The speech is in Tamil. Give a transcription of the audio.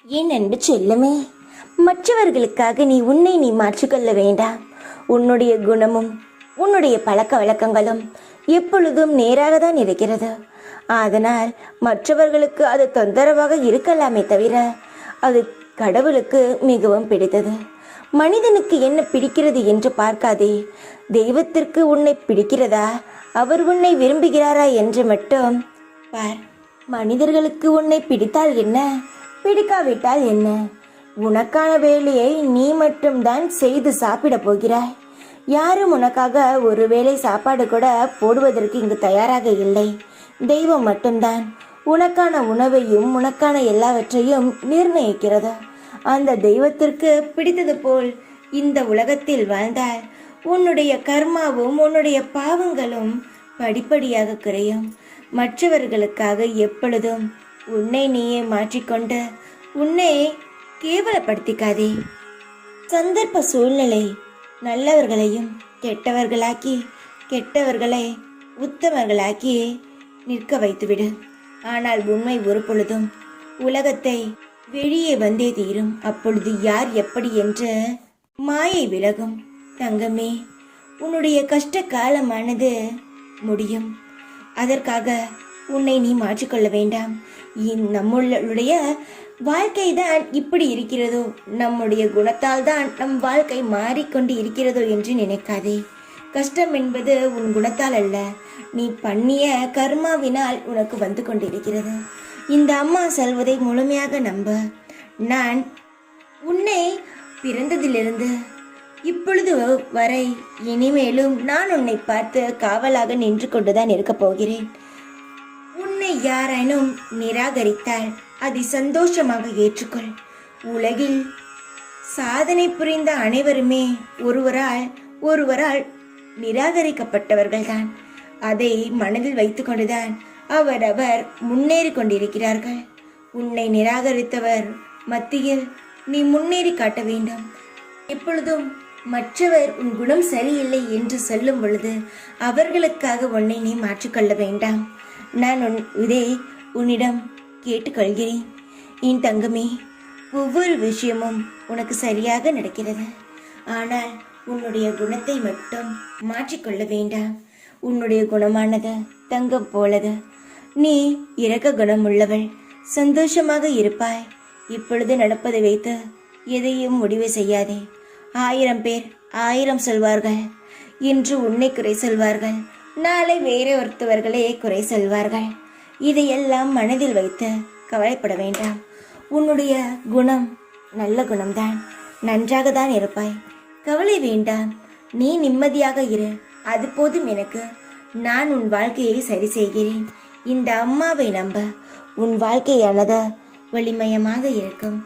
ஏன் அன்பு செல்லமே, மற்றவர்களுக்காக நீ மாற்றிக்கொள்ள வேண்டாம். உன்னுடைய குணமும் உன்னுடைய பழக்க வழக்கங்களும் எப்பொழுதும் நேராக தான் இருக்கிறது. அதனால் மற்றவர்களுக்கு அது தொந்தரவாக இருக்கலாமே தவிர அது கடவுளுக்கு மிகவும் பிடித்தது. மனிதனுக்கு என்ன பிடிக்கிறது என்று பார்க்காதே, தெய்வத்திற்கு உன்னை பிடிக்கிறதா, அவர் உன்னை விரும்புகிறாரா என்று மட்டும் பார். மனிதர்களுக்கு உன்னை பிடித்தால் என்ன, பிடிக்காவிட்டால் என்ன, உனக்கான வேலையை நீ மட்டும்தான் செய்து சாப்பிட போகிறாய். யாரும் உனக்காக ஒரு வேளை சாப்பாடு கூட போடுவதற்கு இங்கு தயாராக இல்லை. தெய்வம் மட்டும்தான் உனக்கான உணவையும் உனக்கான எல்லாவற்றையும் நிர்ணயிக்கிறது. அந்த தெய்வத்திற்கு பிடித்தது போல் இந்த உலகத்தில் வாழ்ந்தால் உன்னுடைய கர்மாவும் உன்னுடைய பாவங்களும் படிப்படியாக குறையும். மற்றவர்களுக்காக எப்பொழுதும் உன்னை நீயே மாற்றிக்கொண்டு உன்னை கேவலப்படுத்திக்காதே. சந்தர்ப்ப சூழ்நிலை நல்லவர்களையும் கெட்டவர்களாக்கி கெட்டவர்களை உத்தமர்களாக்கி நிற்க வைத்துவிடு. ஆனால் உண்மை ஒரு பொழுதும் உலகத்தை வெளியே வந்தே தீரும். அப்பொழுது யார் எப்படி என்று மாயை விலகும். தங்கமே, உன்னுடைய கஷ்ட காலமானது முடியும். அதற்காக உன்னை நீ மாற்றிக்கொள்ள வேண்டாம். நம்மளுடைய வாழ்க்கை தான் இப்படி இருக்கிறதோ, நம்முடைய குணத்தால் தான் நம் வாழ்க்கை மாறிக்கொண்டு இருக்கிறதோ என்று நினைக்காதே. கஷ்டம் என்பது உன் குணத்தால் அல்ல, நீ பண்ணிய கர்மாவினால் உனக்கு வந்து கொண்டிருக்கிறது. இந்த அம்மா சொல்வதை முழுமையாக நம்ப. நான் உன்னை பிறந்ததிலிருந்து இப்பொழுது வரை இனிமேலும் நான் உன்னை பார்த்து காவலாக நின்று கொண்டுதான் இருக்க போகிறேன். உன்னை யாரேனும் நிராகரித்தால் அதை சந்தோஷமாக ஏற்றுக்கொள். உலகில் சாதனை புரிந்த அனைவருமே ஒருவரால் நிராகரிக்கப்பட்டவர்கள்தான். அதை மனதில் வைத்துக் கொண்டுதான் அவரவர் முன்னேறி கொண்டிருக்கிறார்கள். உன்னை நிராகரித்தவர் மத்தியில் நீ முன்னேறி காட்ட வேண்டும். எப்பொழுதும் மற்றவர் உன் குணம் சரியில்லை என்று சொல்லும் பொழுது அவர்களுக்காக உன்னை நீ மாற்றிக்கொள்ள வேண்டாம். நான் இதை உன்னிடம் கேட்டுக்கொள்கிறேன். என் தங்கமே, ஒவ்வொரு விஷயமும் உனக்கு சரியாக நடக்கிறது. ஆனால் உன்னுடைய குணத்தை மட்டும் மாற்றிக்கொள்ள வேண்டாம். உன்னுடைய குணமானது தங்கம் போலது. நீ இரக்க குணம் உள்ளவள், சந்தோஷமாக இருப்பாய். இப்பொழுது நடப்பதை வைத்து எதையும் முடிவு செய்யாதே. 1000 பேர் 1000 சொல்வார்கள். இன்று உன்னை குறை சொல்வார்கள், நாளை வேற ஒருத்தவர்களே குறை சொல்வார்கள். இதையெல்லாம் மனதில் வைத்து கவலைப்பட வேண்டாம். உன்னுடைய குணம் நல்ல குணம்தான், நன்றாக தான் இருப்பாய். கவலை வேண்டாம், நீ நிம்மதியாக இரு, அது போதும் எனக்கு. நான் உன் வாழ்க்கையை சரி செய்கிறேன். இந்த அம்மாவை நம்ப, உன் வாழ்க்கையானது வலிமயமாக இருக்கும்.